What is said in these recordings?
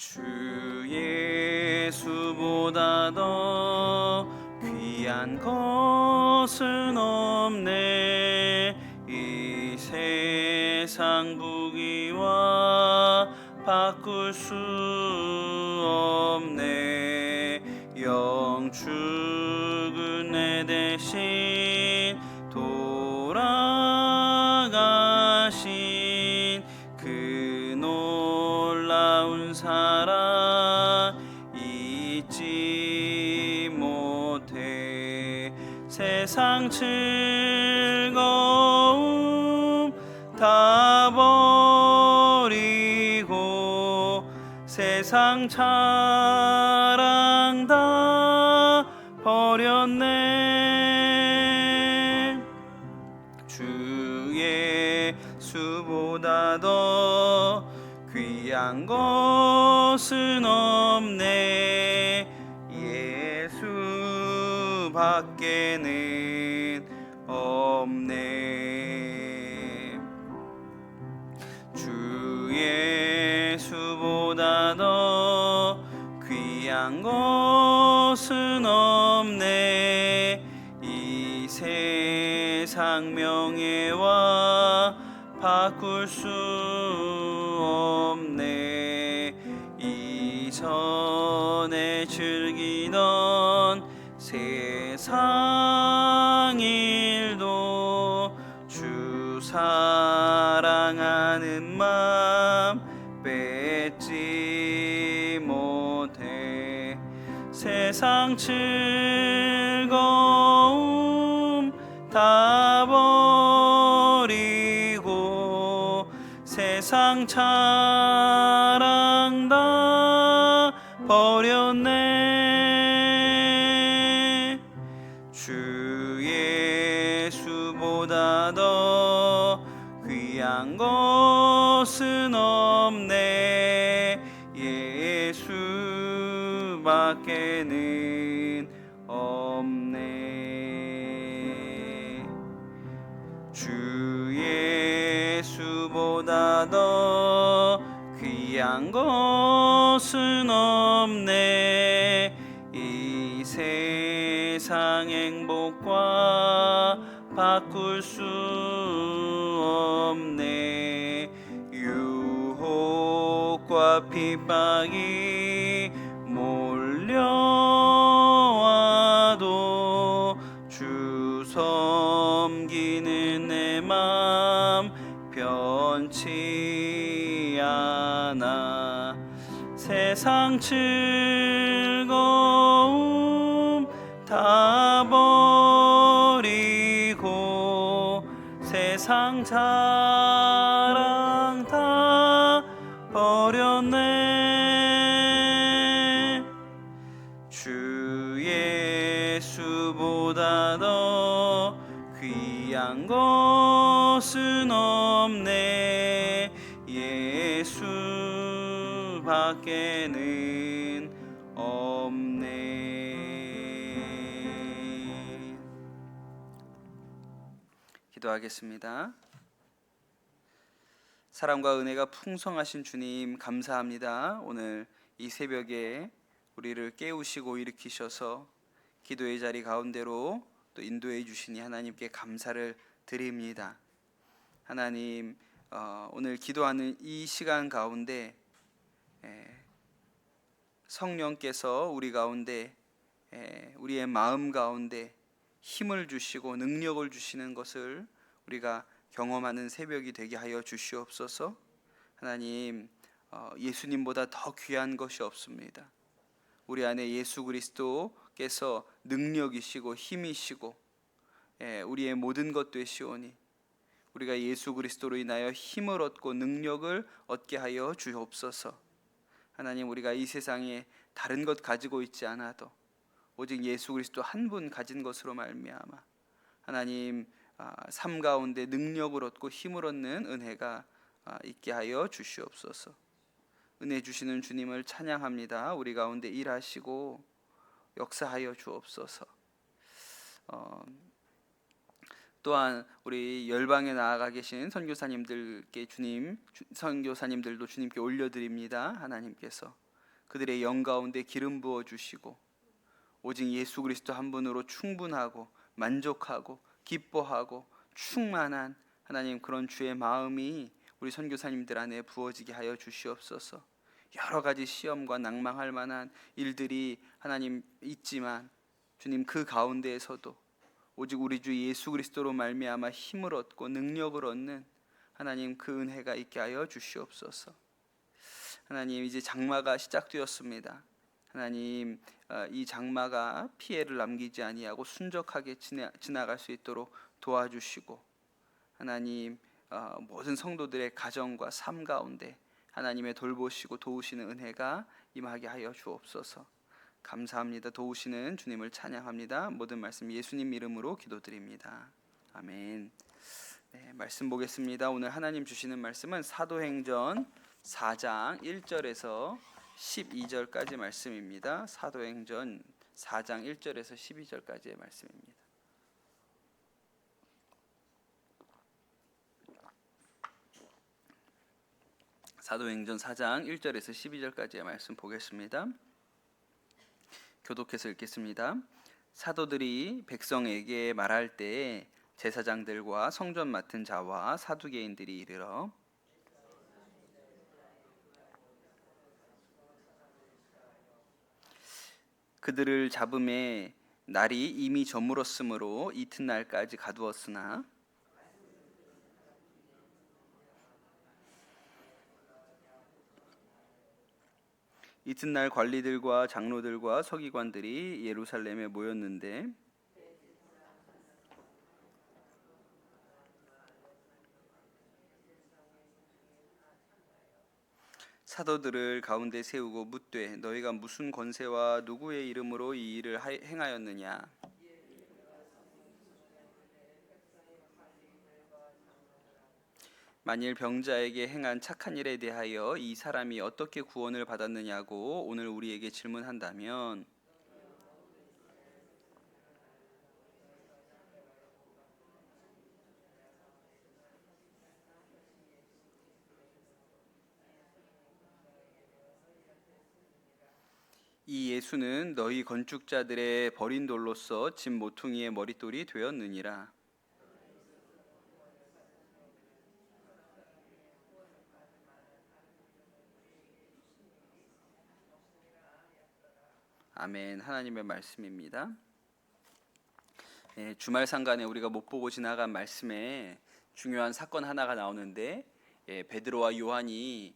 주 예수보다 더 귀한 것은 없네. 이 세상 부귀와 바꿀 수 없네. 영 죽은 내 대신 돌아가신 그 놀라운 사랑 잊지 못해. 세상 즐거움 다 버리고 세상 자랑 다 버렸네. 주 예수보다 더 귀한 것은 없네. 예수밖에는 없네. 주 예수보다 더 귀한 것은 없네. 이 세상 명예와 바꿀 수 없네. 이전에 즐기던 세상 일도 주 사랑하는 맘 뺏지 못해. 세상 즐거움 다 버리고 세상 자랑 다 버렸네. 주 예수보다 더 귀한 것은 없네. 예수밖에는 없네. 주 예수보다 더 귀한 것은 없네. 이 세상 행복과 바꿀 수 없네. 유혹과 핍박이 몰려와도 주 섬기는 내 맘 변치 않아. 세상 즐거움 다 버리고 세상 자랑 다 버렸네. 주 예수보다 더 귀한 것은 없네. 예수밖에는 없네. 기도하겠습니다. 사랑과 은혜가 풍성하신 주님 감사합니다. 오늘 이 새벽에 우리를 깨우시고 일으키셔서 기도의 자리 가운데로 또 인도해 주시니 하나님께 감사를 드립니다. 하나님, 오늘 기도하는 이 시간 가운데 성령께서 우리 가운데 우리의 마음 가운데 힘을 주시고 능력을 주시는 것을 우리가 경험하는 새벽이 되게 하여 주시옵소서. 하나님, 예수님보다 더 귀한 것이 없습니다. 우리 안에 예수 그리스도께서 능력이시고 힘이시고 우리의 모든 것 되시오니 우리가 예수 그리스도로 인하여 힘을 얻고 능력을 얻게 하여 주옵소서. 하나님, 우리가 이 세상에 다른 것 가지고 있지 않아도 오직 예수 그리스도 한 분 가진 것으로 말미암아 하나님 삶 가운데 능력을 얻고 힘을 얻는 은혜가 있게 하여 주시옵소서. 은혜 주시는 주님을 찬양합니다. 우리 가운데 일하시고 역사하여 주옵소서. 또한 우리 열방에 나아가 계신 선교사님들께 선교사님들도 주님께 올려드립니다. 하나님께서 그들의 영 가운데 기름 부어 주시고 오직 예수 그리스도 한 분으로 충분하고 만족하고 기뻐하고 충만한 하나님 그런 주의 마음이 우리 선교사님들 안에 부어지게 하여 주시옵소서. 여러 가지 시험과 낭망할 만한 일들이 하나님 있지만 주님 그 가운데에서도 오직 우리 주 예수 그리스도로 말미암아 힘을 얻고 능력을 얻는 하나님 그 은혜가 있게 하여 주시옵소서. 하나님 이제 장마가 시작되었습니다. 하나님 이 장마가 피해를 남기지 아니하고 순적하게 지나갈 수 있도록 도와주시고 하나님 모든 성도들의 가정과 삶 가운데 하나님의 돌보시고 도우시는 은혜가 임하게 하여 주옵소서. 감사합니다. 도우시는 주님을 찬양합니다. 모든 말씀 예수님 이름으로 기도드립니다. 아멘. 네, 말씀 보겠습니다. 오늘 하나님 주시는 말씀은 사도행전 4장 1절에서 12절까지 말씀입니다. 사도행전 4장 1절에서 12절까지의 말씀입니다. 사도행전 4장 1절에서 12절까지의 말씀 보겠습니다. 교독해서 읽겠습니다. 사도들이 백성에게 말할 때에 제사장들과 성전 맡은 자와 사두개인들이 이르러 그들을 잡음에 날이 이미 저물었으므로 이튿날까지 가두었으나 이튿날 관리들과 장로들과 서기관들이 예루살렘에 모였는데 사도들을 가운데 세우고 묻되 너희가 무슨 권세와 누구의 이름으로 이 일을 행하였느냐? 만일 병자에게 행한 착한 일에 대하여 이 사람이 어떻게 구원을 받았느냐고 오늘 우리에게 질문한다면 이 예수는 너희 건축자들의 버린 돌로서 집 모퉁이의 머릿돌이 되었느니라. 아멘. 하나님의 말씀입니다. 주말 상간에 우리가 못 보고 지나간 말씀에 중요한 사건 하나가 나오는데 베드로와 요한이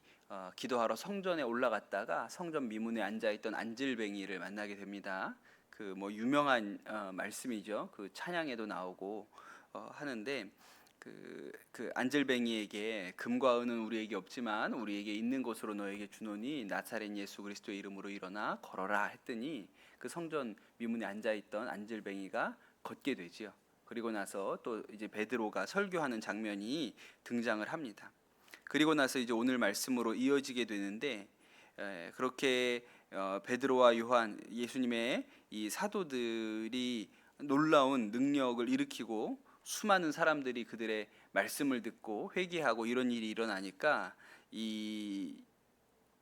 기도하러 성전에 올라갔다가 성전 미문에 앉아있던 안질뱅이를 만나게 됩니다. 그 뭐 유명한 말씀이죠. 그 찬양에도 나오고 하는데 그 안질뱅이에게 금과 은은 우리에게 없지만 우리에게 있는 것으로 너에게 주노니 나사렛 예수 그리스도의 이름으로 일어나 걸어라 했더니 그 성전 미문에 앉아있던 안질뱅이가 걷게 되지요. 그리고 나서 또 이제 베드로가 설교하는 장면이 등장을 합니다. 그리고 나서 이제 오늘 말씀으로 이어지게 되는데 그렇게 베드로와 요한 예수님의 이 사도들이 놀라운 능력을 일으키고 수많은 사람들이 그들의 말씀을 듣고 회개하고 이런 일이 일어나니까 이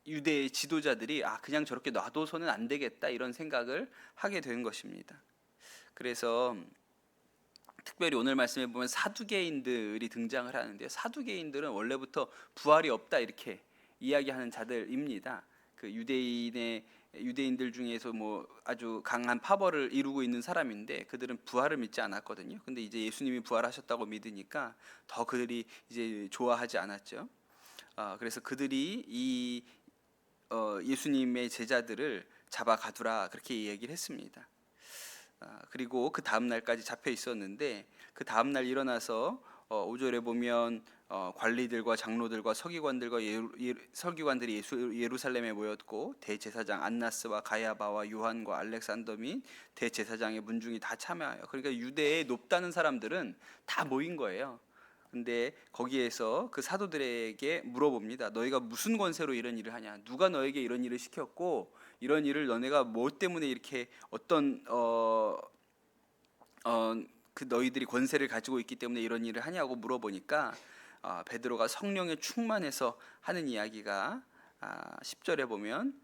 유대의 지도자들이 그냥 저렇게 놔둬서는 안 되겠다 이런 생각을 하게 된 것입니다. 그래서 특별히 오늘 말씀에 보면 사두개인들이 등장을 하는데요. 사두개인들은 원래부터 부활이 없다 이렇게 이야기하는 자들입니다. 그 유대인들 중에서 뭐 아주 강한 파벌을 이루고 있는 사람인데 그들은 부활을 믿지 않았거든요. 근데 이제 예수님이 부활하셨다고 믿으니까 더 그들이 이제 좋아하지 않았죠. 그래서 그들이 이 예수님의 제자들을 잡아 가두라 그렇게 얘기를 했습니다. 그리고 그 다음 날까지 잡혀 있었는데 그 다음 날 일어나서 5절에 보면 관리들과 장로들과 서기관들이 예루살렘에 모였고 대제사장 안나스와 가야바와 요한과 알렉산더 및 대제사장의 문중이 다 참여해요. 그러니까 유대에 높다는 사람들은 다 모인 거예요. 근데 거기에서 그 사도들에게 물어봅니다. 너희가 무슨 권세로 이런 일을 하냐? 누가 너에게 이런 일을 시켰고 이런 일을 너네가 뭐 때문에 이렇게 어떤 그 너희들이 권세를 가지고 있기 때문에 이런 일을 하냐고 물어보니까 베드로가 성령에 충만해서 하는 이야기가 10절에 보면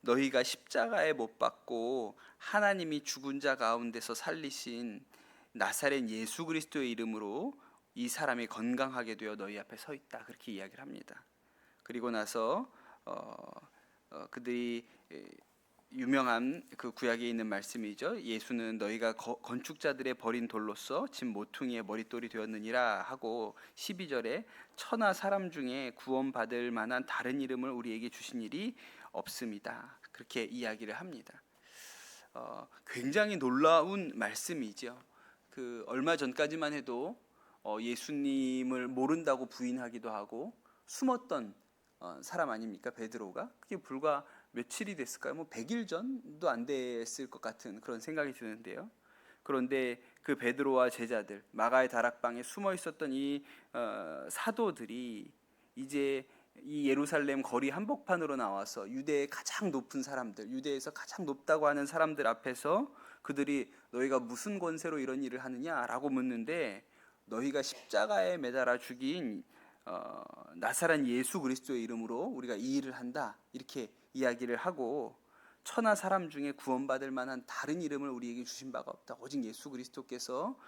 너희가 십자가에 못 박고 하나님이 죽은 자 가운데서 살리신 나사렛 예수 그리스도의 이름으로 이 사람이 건강하게 되어 너희 앞에 서 있다. 그렇게 이야기를 합니다. 그리고 나서 그들이 유명한 그 구약에 있는 말씀이죠. 예수는 너희가 건축자들의 버린 돌로서 집 모퉁이의 머릿돌이 되었느니라 하고 12절에 천하 사람 중에 구원받을 만한 다른 이름을 우리에게 주신 일이 없습니다. 그렇게 이야기를 합니다. 굉장히 놀라운 말씀이죠. 그 얼마 전까지만 해도 예수님을 모른다고 부인하기도 하고 숨었던 사람 아닙니까? 베드로가. 그게 불과 며칠이 됐을까요? 뭐 100일 전도 안 됐을 것 같은 그런 생각이 드는데요. 그런데 그 베드로와 제자들, 마가의 다락방에 숨어 있었던 이 사도들이 이제 이 예루살렘 거리 한복판으로 나와서 유대의 가장 높은 사람들, 유대에서 가장 높다고 하는 사람들 앞에서 그들이 너희가 무슨 권세로 이런 일을 하느냐라고 묻는데, 너희가 십자가에 매달아 죽인 나사렛 예수 그리스도의 이름으로 우리가 이 일을 한다, 이렇게 이야기를 하고, 천하 사람 중에 구원받을 만한 다른 이름을 우리에게 주신 바가 없다, 오직 예수 그리스도께서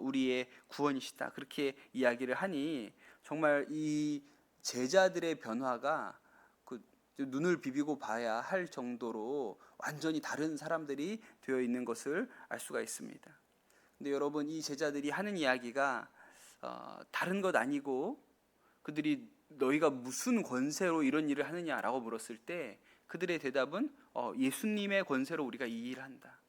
우리의 구원이시다, 그렇게 이야기를 하니 정말 이 제자들의 변화가 그 눈을 비비고 봐야 할 정도로 완전히 다른 사람들이 되어 있는 것을 알 수가 있습니다. 근데 여러분, 이 제자들이 하는 이야기가 다른 것 아니고, 그들이 너희가 무슨 권세로 이런 일을 하느냐라고 물었을 때 그들의 대답은 예수님의 권세로 우리가 이 일을 한다.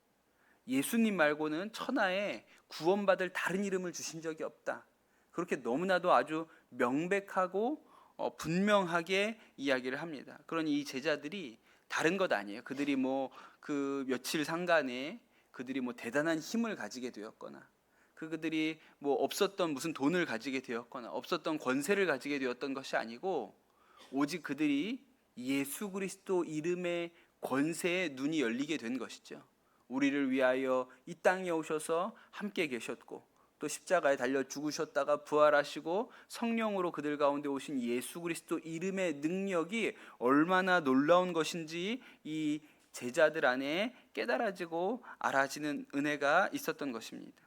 예수님 말고는 천하에 구원받을 다른 이름을 주신 적이 없다. 그렇게 너무나도 아주 명백하고 분명하게 이야기를 합니다. 그러니 이 제자들이 다른 것 아니에요. 그들이 뭐 그 며칠 상간에 그들이 뭐 대단한 힘을 가지게 되었거나, 그들이 뭐 없었던 무슨 돈을 가지게 되었거나 없었던 권세를 가지게 되었던 것이 아니고, 오직 그들이 예수 그리스도 이름의 권세에 눈이 열리게 된 것이죠. 우리를 위하여 이 땅에 오셔서 함께 계셨고, 또 십자가에 달려 죽으셨다가 부활하시고 성령으로 그들 가운데 오신 예수 그리스도 이름의 능력이 얼마나 놀라운 것인지 이 제자들 안에 깨달아지고 알아지는 은혜가 있었던 것입니다.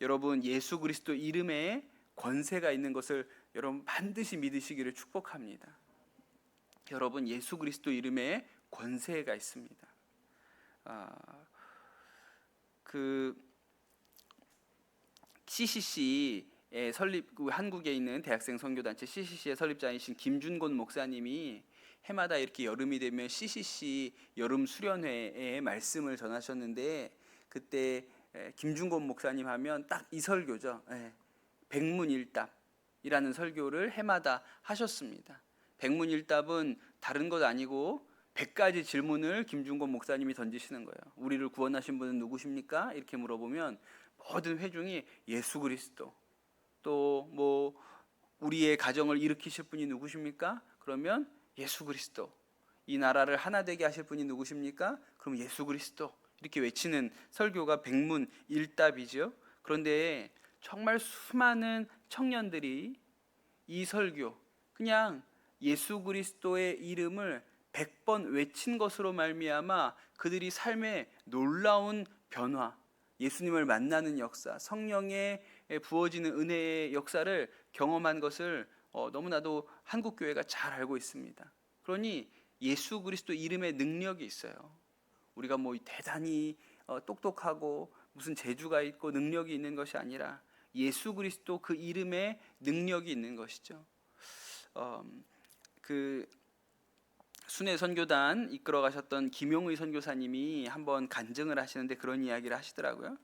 여러분, 예수 그리스도 이름에 권세가 있는 것을 여러분 반드시 믿으시기를 축복합니다. 여러분, 예수 그리스도 이름에 권세가 있습니다. 그 CCC의 설립, 한국에 있는 대학생 선교단체 CCC의 설립자이신 김준곤 목사님이 해마다 이렇게 여름이 되면 CCC 여름 수련회에 말씀을 전하셨는데, 그때 김준곤 목사님 하면 딱 이 설교죠. 백문일답이라는 설교를 해마다 하셨습니다. 백문일답은 다른 것 아니고 100가지 질문을 김준곤 목사님이 던지시는 거예요. 우리를 구원하신 분은 누구십니까? 이렇게 물어보면 모든 회중이 예수 그리스도. 또 뭐 우리의 가정을 일으키실 분이 누구십니까? 그러면 예수 그리스도. 이 나라를 하나 되게 하실 분이 누구십니까? 그럼 예수 그리스도. 이렇게 외치는 설교가 백문일답이죠. 그런데 정말 수많은 청년들이 이 설교, 그냥 예수 그리스도의 이름을 100번 외친 것으로 말미암아 그들이 삶의 놀라운 변화, 예수님을 만나는 역사, 성령에 부어지는 은혜의 역사를 경험한 것을 너무나도 한국교회가 잘 알고 있습니다. 그러니 예수 그리스도 이름의 능력이 있어요. 우리가 뭐 대단히 똑똑하고 무슨 재주가 있고 능력이 있는 것이 아니라 예수 그리스도 그 이름에 능력이 있는 것이죠. 그 순회 선교단 이끌어 가셨던 김용의 선교사님이 한번 간증을 하시는데 그런 이야기를 하시더라고요.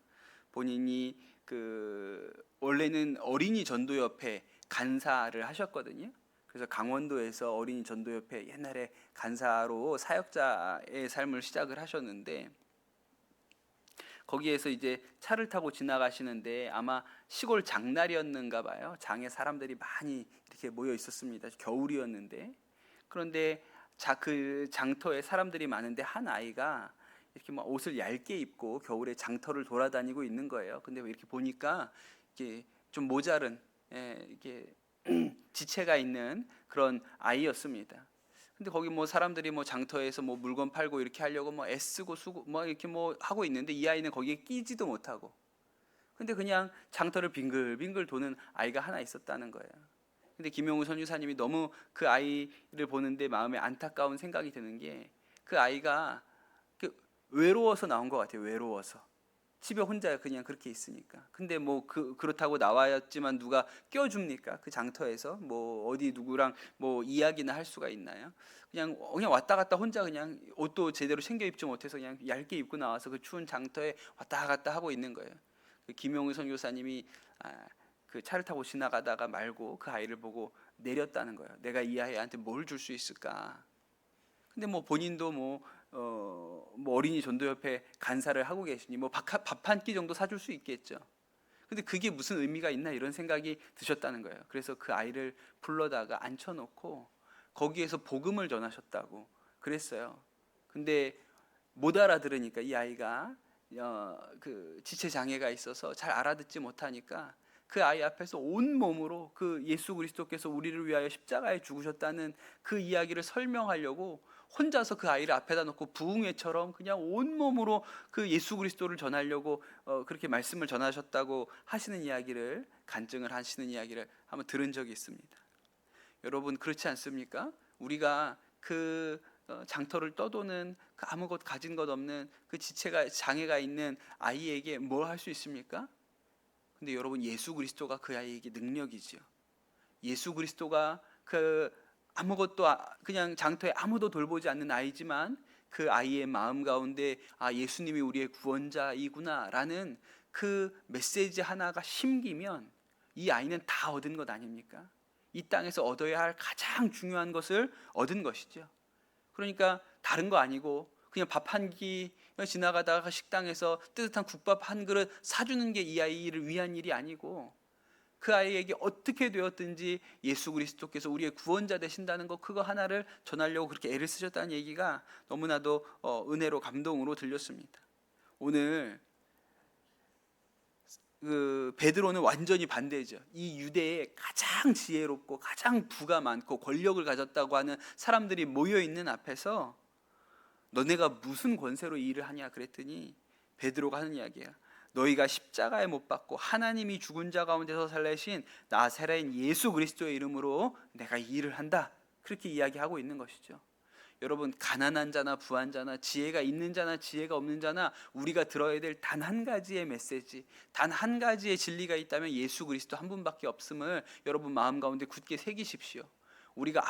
본인이 원래는 어린이 전도협회 간사를 하셨거든요. 그래서 강원도에서 어린이 전도협회 옛날에 간사로 사역자의 삶을 시작을 하셨는데, 거기에서 이제 차를 타고 지나가시는데 아마 시골 장날이었는가 봐요. 장에 사람들이 많이 이렇게 모여 있었습니다. 겨울이었는데, 그런데 그 장터에 사람들이 많은데 한 아이가 이렇게 막 옷을 얇게 입고 겨울에 장터를 돌아다니고 있는 거예요. 근데 이렇게 보니까 이게 좀 모자른 이렇게 지체가 있는 그런 아이였습니다. 근데 거기 뭐 사람들이 뭐 장터에서 뭐 물건 팔고 이렇게 하려고 뭐 애쓰고 수고 뭐 이렇게 뭐 하고 있는데 이 아이는 거기에 끼지도 못하고, 근데 그냥 장터를 빙글빙글 도는 아이가 하나 있었다는 거예요. 근데 김용우 선교사님이 너무 그 아이를 보는데 마음에 안타까운 생각이 드는 게, 그 아이가 외로워서 나온 것 같아요. 외로워서 집에 혼자 그냥 그렇게 있으니까. 근데 뭐 그렇다고 나와야지만 누가 껴줍니까? 그 장터에서 뭐 어디 누구랑 뭐 이야기나 할 수가 있나요? 그냥 왔다 갔다 혼자, 그냥 옷도 제대로 챙겨 입지 못해서 그냥 얇게 입고 나와서 그 추운 장터에 왔다 갔다 하고 있는 거예요. 그 김용우 선교사님이 그 차를 타고 지나가다가 말고 그 아이를 보고 내렸다는 거예요. 내가 이 아이한테 뭘 줄 수 있을까? 근데 뭐 본인도 뭐 어린이 전도협회 간사를 하고 계시니 뭐 밥 한 끼 정도 사줄 수 있겠죠. 근데 그게 무슨 의미가 있나 이런 생각이 드셨다는 거예요. 그래서 그 아이를 불러다가 앉혀놓고 거기에서 복음을 전하셨다고 그랬어요. 근데 못 알아들으니까 이 아이가 그 지체 장애가 있어서 잘 알아듣지 못하니까 그 아이 앞에서 온 몸으로 그 예수 그리스도께서 우리를 위하여 십자가에 죽으셨다는 그 이야기를 설명하려고 혼자서 그 아이를 앞에다 놓고 부흥회처럼 그냥 온 몸으로 그 예수 그리스도를 전하려고 그렇게 말씀을 전하셨다고 하시는 이야기를, 간증을 하시는 이야기를 한번 들은 적이 있습니다. 여러분 그렇지 않습니까? 우리가 그 장터를 떠도는 그 아무것 가진 것 없는 그 지체가 장애가 있는 아이에게 뭘 할 수 있습니까? 근데 여러분 예수 그리스도가 그 아이에게 능력이지요. 예수 그리스도가 그 아무것도 그냥 장터에 아무도 돌보지 않는 아이지만 그 아이의 마음 가운데 예수님이 우리의 구원자이구나라는 그 메시지 하나가 심기면 이 아이는 다 얻은 것 아닙니까? 이 땅에서 얻어야 할 가장 중요한 것을 얻은 것이죠. 그러니까 다른 거 아니고 그냥 밥 한 끼 지나가다가 식당에서 뜨뜻한 국밥 한 그릇 사주는 게 이 아이를 위한 일이 아니고, 그 아이에게 어떻게 되었든지 예수 그리스도께서 우리의 구원자 되신다는 것, 그거 하나를 전하려고 그렇게 애를 쓰셨다는 얘기가 너무나도 은혜로 감동으로 들렸습니다. 오늘 그 베드로는 완전히 반대죠. 이 유대에 가장 지혜롭고 가장 부가 많고 권력을 가졌다고 하는 사람들이 모여 있는 앞에서 너네가 무슨 권세로 이 일을 하냐 그랬더니 베드로가 하는 이야기야. 너희가 십자가에 못 박고 하나님이 죽은 자 가운데서 살리신 나사렛 예수 그리스도의 이름으로 내가 이 일을 한다. 그렇게 이야기하고 있는 것이죠. 여러분 가난한 자나 부한 자나 지혜가 있는 자나 지혜가 없는 자나 우리가 들어야 될 단 한 가지의 메시지, 단 한 가지의 진리가 있다면 예수 그리스도 한 분밖에 없음을 여러분 마음 가운데 굳게 새기십시오. 우리가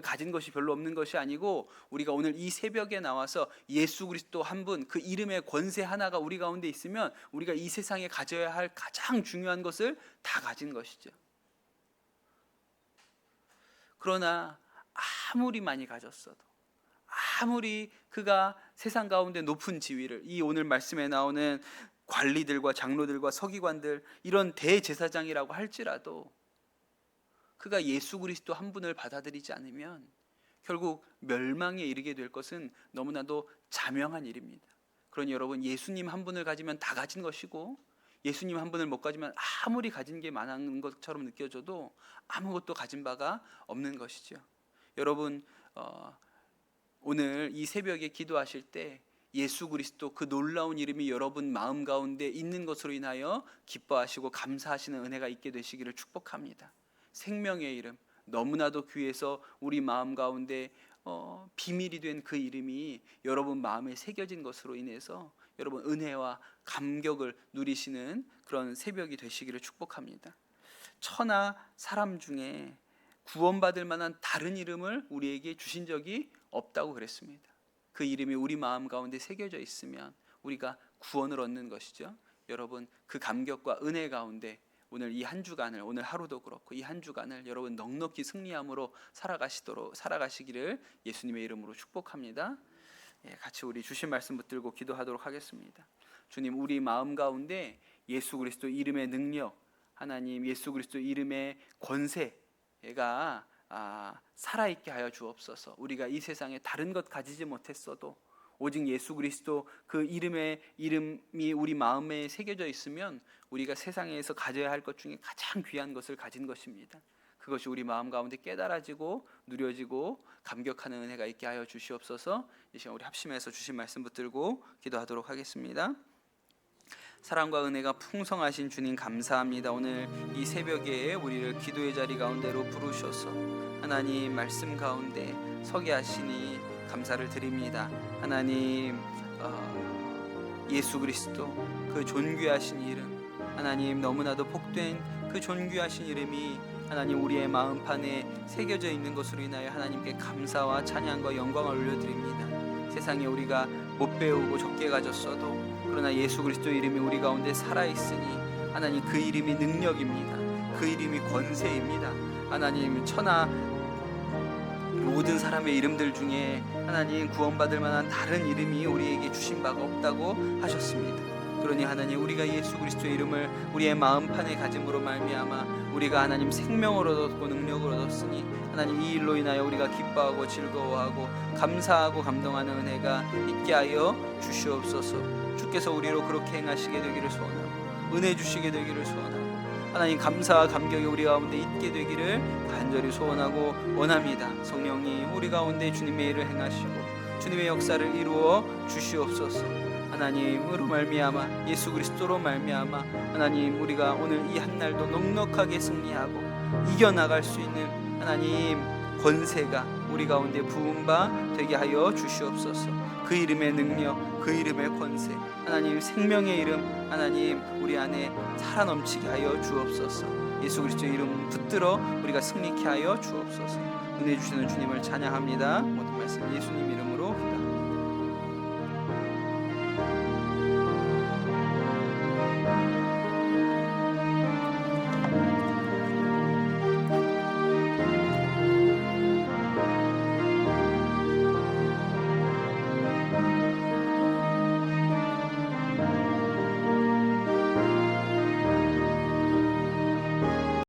가진 것이 별로 없는 것이 아니고, 우리가 오늘 이 새벽에 나와서 예수 그리스도 한 분, 그 이름의 권세 하나가 우리 가운데 있으면 우리가 이 세상에 가져야 할 가장 중요한 것을 다 가진 것이죠. 그러나 아무리 많이 가졌어도, 아무리 그가 세상 가운데 높은 지위를, 이 오늘 말씀에 나오는 관리들과 장로들과 서기관들, 이런 대제사장이라고 할지라도 그가 예수 그리스도 한 분을 받아들이지 않으면 결국 멸망에 이르게 될 것은 너무나도 자명한 일입니다. 그러니 여러분 예수님 한 분을 가지면 다 가진 것이고, 예수님 한 분을 못 가지면 아무리 가진 게 많은 것처럼 느껴져도 아무것도 가진 바가 없는 것이죠. 여러분 오늘 이 새벽에 기도하실 때 예수 그리스도 그 놀라운 이름이 여러분 마음 가운데 있는 것으로 인하여 기뻐하시고 감사하시는 은혜가 있게 되시기를 축복합니다. 생명의 이름, 너무나도 귀해서 우리 마음 가운데 비밀이 된 그 이름이 여러분 마음에 새겨진 것으로 인해서 여러분 은혜와 감격을 누리시는 그런 새벽이 되시기를 축복합니다. 천하 사람 중에 구원받을 만한 다른 이름을 우리에게 주신 적이 없다고 그랬습니다. 그 이름이 우리 마음 가운데 새겨져 있으면 우리가 구원을 얻는 것이죠. 여러분 그 감격과 은혜 가운데 오늘 이 한 주간을, 오늘 하루도 그렇고 이 한 주간을 여러분 넉넉히 승리함으로 살아가시기를 예수님의 이름으로 축복합니다. 같이 우리 주신 말씀 붙들고 기도하도록 하겠습니다. 주님, 우리 마음 가운데 예수 그리스도 이름의 능력, 하나님 예수 그리스도 이름의 권세가 살아있게 하여 주옵소서. 우리가 이 세상에 다른 것 가지지 못했어도 오직 예수 그리스도 그 이름이 우리 마음에 새겨져 있으면 우리가 세상에서 가져야 할 것 중에 가장 귀한 것을 가진 것입니다. 그것이 우리 마음 가운데 깨달아지고 누려지고 감격하는 은혜가 있게 하여 주시옵소서. 이 시간 우리 합심해서 주신 말씀 붙들고 기도하도록 하겠습니다. 사랑과 은혜가 풍성하신 주님 감사합니다. 오늘 이 새벽에 우리를 기도의 자리 가운데로 부르셔서 하나님 말씀 가운데 서게 하시니 감사를 드립니다. 하나님 예수 그리스도 그 존귀하신 이름, 하나님 너무나도 복된 그 존귀하신 이름이 하나님 우리의 마음판에 새겨져 있는 것으로 인하여 하나님께 감사와 찬양과 영광을 올려드립니다. 세상에 우리가 못 배우고 적게 가졌어도 그러나 예수 그리스도 이름이 우리 가운데 살아있으니 하나님 그 이름이 능력입니다. 그 이름이 권세입니다. 하나님 천하 모든 사람의 이름들 중에 하나님 구원받을 만한 다른 이름이 우리에게 주신 바가 없다고 하셨습니다. 그러니 하나님 우리가 예수 그리스도의 이름을 우리의 마음판에 가짐으로 말미암아 우리가 하나님 생명을 얻었고 능력을 얻었으니 하나님 이 일로 인하여 우리가 기뻐하고 즐거워하고 감사하고 감동하는 은혜가 있게 하여 주시옵소서. 주께서 우리로 그렇게 행하시게 되기를 소원하고 은혜 주시게 되기를 소원하고 하나님 감사와 감격이 우리 가운데 있게 되기를 간절히 소원하고 원합니다. 성령님 우리 가운데 주님의 일을 행하시고 주님의 역사를 이루어 주시옵소서. 하나님으로 말미암아 예수 그리스도로 말미암아 하나님 우리가 오늘 이 한날도 넉넉하게 승리하고 이겨나갈 수 있는 하나님 권세가 우리 가운데 부은 바 되게 하여 주시옵소서. 그 이름의 능력, 그 이름의 권세, 하나님 생명의 이름 하나님 우리 안에 살아넘치게 하여 주옵소서. 예수 그리스도의 이름 붙들어 우리가 승리케 하여 주옵소서. 은혜 주시는 주님을 찬양합니다. 모든 말씀 예수님 이름으로